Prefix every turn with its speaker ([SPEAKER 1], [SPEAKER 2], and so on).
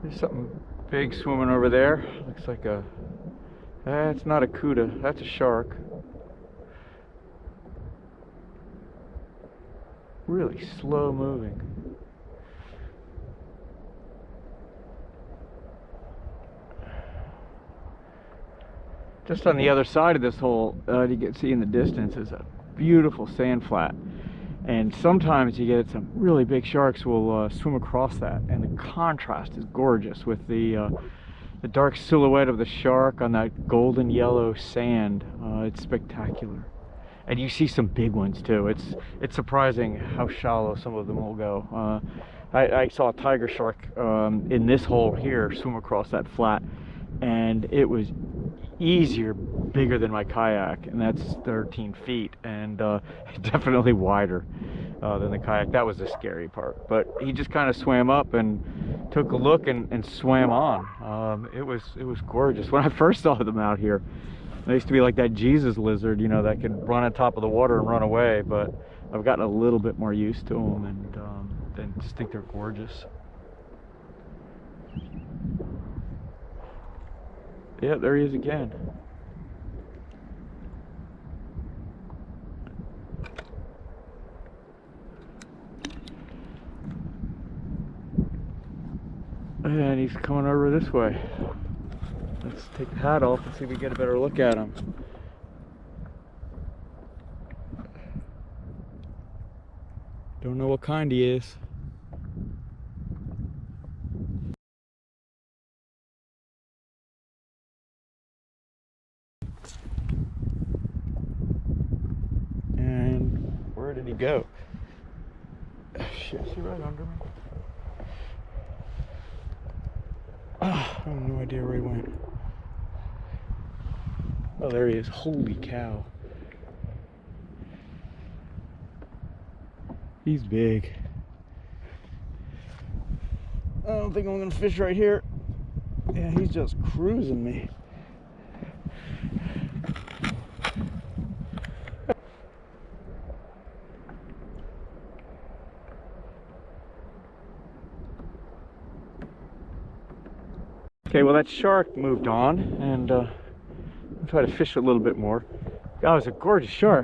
[SPEAKER 1] There's something big swimming over there. Looks like a... it's not a cuda, that's a shark. Really slow moving. Just on the other side of this hole, you can see in the distance, is a beautiful sand flat. And sometimes you get some really big sharks will swim across that, and the contrast is gorgeous with the dark silhouette of the shark on that golden yellow sand. It's spectacular. And you see some big ones too. It's surprising how shallow some of them will go. I saw a tiger shark in this hole here swim across that flat, and it was bigger than my kayak, and that's 13 feet, and definitely wider than the kayak. That was the scary part. But he just kind of swam up and took a look and swam on. It was gorgeous. When I first saw them out here, they used to be like that Jesus lizard, you know, that could run on top of the water and run away. But I've gotten a little bit more used to them, and just think they're gorgeous. Yeah, there he is again. And he's coming over this way. Let's take the hat off and see if we get a better look at him. Don't know what kind he is. And where did he go? Shit, is he right under me? I have no idea where he went. Oh, there he is. Holy cow. He's big. I don't think I'm gonna fish right here. Yeah, he's just cruising me. Okay, well, that shark moved on, and I'll try to fish a little bit more. That was a gorgeous shark.